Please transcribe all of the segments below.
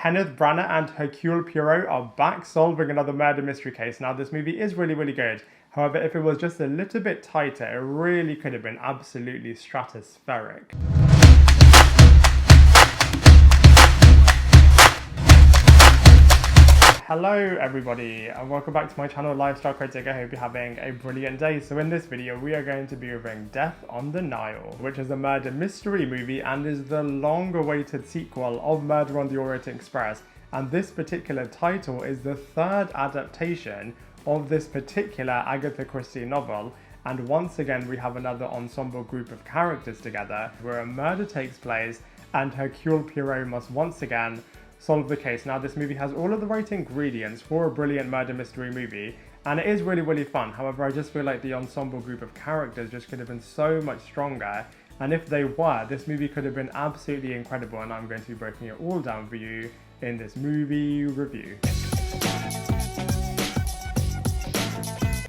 Kenneth Branagh and Hercule Poirot are back solving another murder mystery case. Now, this movie is really, really good. However, if it was just a little bit tighter, it really could have been absolutely stratospheric. Hello everybody and welcome back to my channel Lifestyle Critic. I hope you're having a brilliant day. So in this video we are going to be reviewing Death on the Nile, which is a murder mystery movie and is the long-awaited sequel of Murder on the Orient Express. And this particular title is the third adaptation of this particular Agatha Christie novel. And once again we have another ensemble group of characters together where a murder takes place and Hercule Poirot must once again solve the case. Now, this movie has all of the right ingredients for a brilliant murder mystery movie, and it is really, really fun. However, I just feel like the ensemble group of characters just could have been so much stronger, and if they were, this movie could have been absolutely incredible, and I'm going to be breaking it all down for you in this movie review.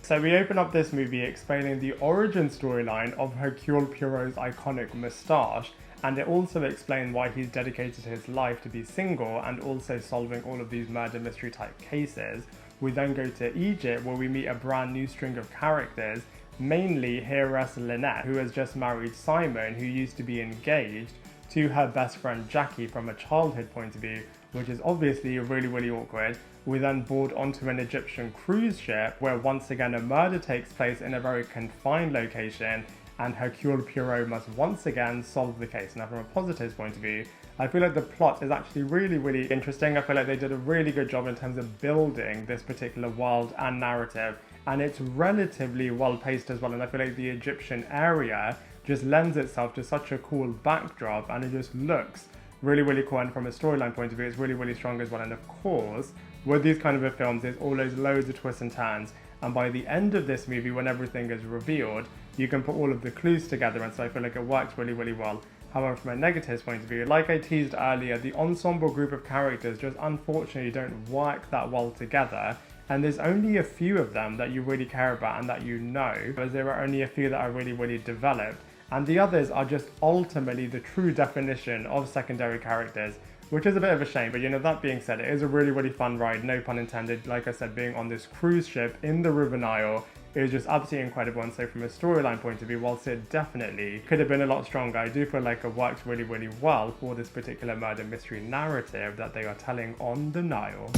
So we open up this movie explaining the origin storyline of Hercule Poirot's iconic moustache, and it also explains why he's dedicated his life to be single and also solving all of these murder mystery type cases. We then go to Egypt where we meet a brand new string of characters, mainly heiress Annette, who has just married Simon, who used to be engaged to her best friend Jackie from a childhood point of view, which is obviously really, really awkward. We then board onto an Egyptian cruise ship where once again a murder takes place in a very confined location, and Hercule Poirot must once again solve the case. Now, from a positive point of view, I feel like the plot is actually really, really interesting. I feel like they did a really good job in terms of building this particular world and narrative, and it's relatively well paced as well, and I feel like the Egyptian area just lends itself to such a cool backdrop, and it just looks really, really cool, and from a storyline point of view, it's really, really strong as well. And of course, with these kind of films, there's always loads of twists and turns, and by the end of this movie, when everything is revealed, you can put all of the clues together, and so I feel like it works really, really well. However, from a negative point of view, like I teased earlier, the ensemble group of characters just unfortunately don't work that well together, and there's only a few of them that you really care about and that you know, as there are only a few that are really, really developed, and the others are just ultimately the true definition of secondary characters, which is a bit of a shame. But you know, that being said, it is a really, really fun ride, no pun intended. Like I said, being on this cruise ship in the River Nile, it was just absolutely incredible. And so from a storyline point of view, whilst it definitely could have been a lot stronger, I do feel like it works really, really well for this particular murder mystery narrative that they are telling on the Nile.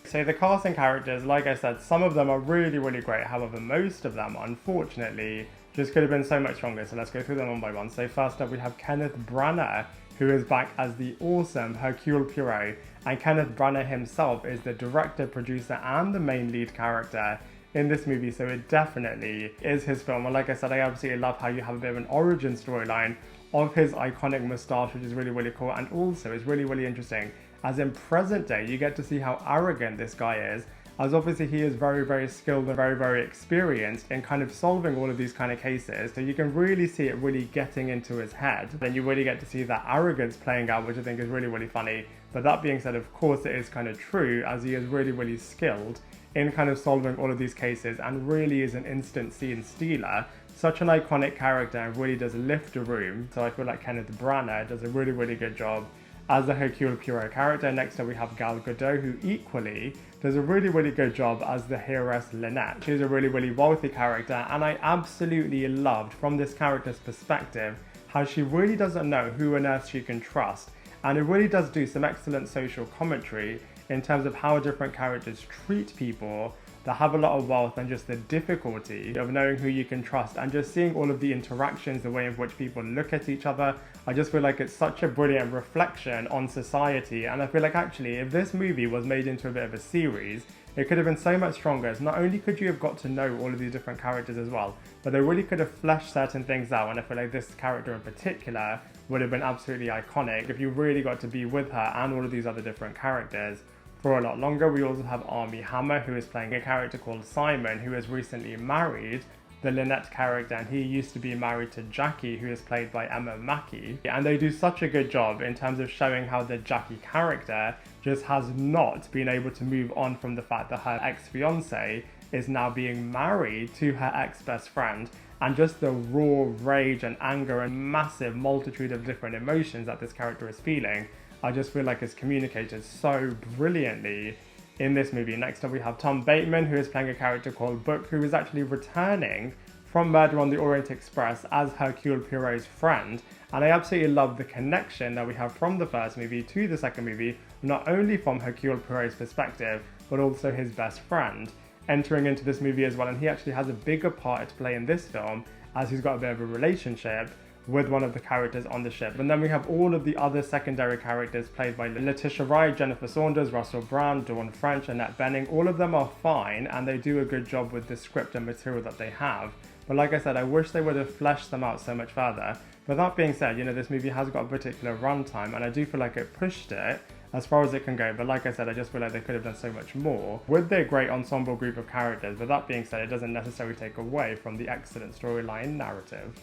So the cast and characters, like I said, some of them are really, really great. However, most of them, unfortunately, just could have been so much stronger. So let's go through them one by one. So first up, we have Kenneth Branagh, who is back as the awesome Hercule Poirot. And Kenneth Branagh himself is the director, producer, and the main lead character in this movie. So it definitely is his film. And like I said, I absolutely love how you have a bit of an origin storyline of his iconic moustache, which is really, really cool. And also it's really, really interesting, as in present day, you get to see how arrogant this guy is, as obviously he is very, very skilled and very, very experienced in kind of solving all of these kind of cases. So you can really see it really getting into his head. Then you really get to see that arrogance playing out, which I think is really, really funny. But that being said, of course, it is kind of true, as he is really, really skilled in kind of solving all of these cases and really is an instant scene stealer. Such an iconic character and really does lift a room. So I feel like Kenneth Branagh does a really, really good job as the Hercule Poirot character. Next up we have Gadot, who equally does a really, really good job as the heiress Annette. She's a really, really wealthy character, and I absolutely loved from this character's perspective how she really doesn't know who on earth she can trust, and it really does do some excellent social commentary in terms of how different characters treat people that have a lot of wealth, and just the difficulty of knowing who you can trust and just seeing all of the interactions, the way in which people look at each other. I just feel like it's such a brilliant reflection on society, and I feel like actually if this movie was made into a bit of a series, it could have been so much stronger. As not only could you have got to know all of these different characters as well, but they really could have fleshed certain things out, and I feel like this character in particular would have been absolutely iconic if you really got to be with her and all of these other different characters for a lot longer. We also have Armie, who is playing a character called Simon, who has recently married the Annette character, and he used to be married to Jackie, who is played by Mackey. And they do such a good job in terms of showing how the Jackie character just has not been able to move on from the fact that her ex-fiance is now being married to her ex-best friend. and just the raw rage and anger and massive multitude of different emotions that this character is feeling, I just feel like it's communicated so brilliantly in this movie. Next up we have Tom Bateman, who is playing a character called Book, who is actually returning from Murder on the Orient Express as Hercule Poirot's friend. And I absolutely love the connection that we have from the first movie to the second movie, not only from Hercule Poirot's perspective, but also his best friend entering into this movie as well. And he actually has a bigger part to play in this film, as he's got a bit of a relationship with one of the characters on the ship. And then we have all of the other secondary characters played by Letitia, Wright, Jennifer Saunders, Russell Brand, Dawn French, Annette Bening. All of them are fine, and they do a good job with the script and material that they have. But like I said, I wish they would have fleshed them out so much further. But that being said, you know, this movie has got a particular runtime, and I do feel like it pushed it as far as it can go. But like I said, I just feel like they could have done so much more with their great ensemble group of characters. But that being said, it doesn't necessarily take away from the excellent storyline narrative.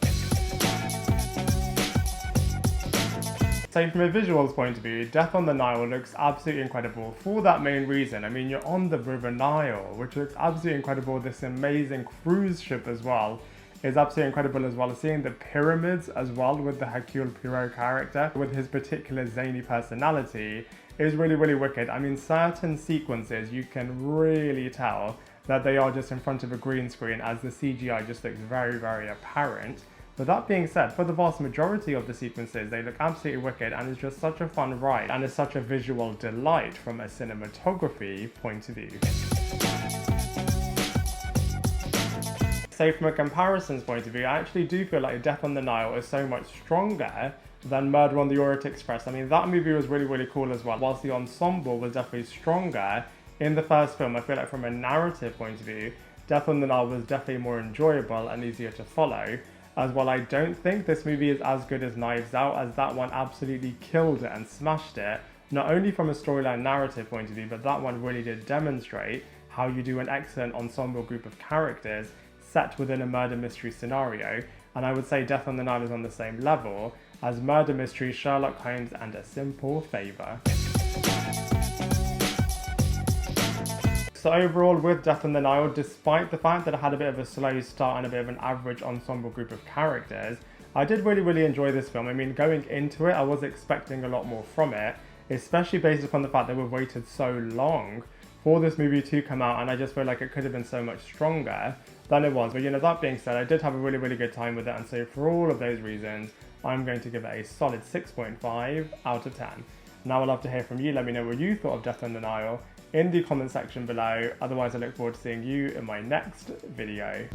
So from a visuals point of view, Death on the Nile looks absolutely incredible for that main reason. I mean, you're on the River Nile, which looks absolutely incredible. This amazing cruise ship as well is absolutely incredible as well. Seeing the pyramids as well with the Hercule Poirot character, with his particular zany personality, is really, really wicked. I mean, certain sequences you can really tell that they are just in front of a green screen, as the CGI just looks very, very apparent. But that being said, for the vast majority of the sequences, they look absolutely wicked, and it's just such a fun ride, and it's such a visual delight from a cinematography point of view. So from a comparisons point of view, I actually do feel like Death on the Nile is so much stronger than Murder on the Orient Express. I mean, that movie was really, really cool as well. Whilst the ensemble was definitely stronger in the first film, I feel like from a narrative point of view, Death on the Nile was definitely more enjoyable and easier to follow. As well, I don't think this movie is as good as Knives Out, as that one absolutely killed it and smashed it, not only from a storyline narrative point of view, but that one really did demonstrate how you do an excellent ensemble group of characters set within a murder mystery scenario. And I would say Death on the Nile is on the same level as Murder Mystery, Sherlock Holmes, and A Simple Favor. So overall, with Death on the Nile, despite the fact that it had a bit of a slow start and a bit of an average ensemble group of characters, I did really, really enjoy this film. I mean, going into it, I was expecting a lot more from it, especially based upon the fact that we've waited so long for this movie to come out, and I just feel like it could have been so much stronger than it was. But you know, that being said, I did have a really, really good time with it, and so for all of those reasons, I'm going to give it a solid 6.5 out of 10. Now I'd love to hear from you. Let me know what you thought of Death on the Nile in the comment section below. Otherwise, I look forward to seeing you in my next video.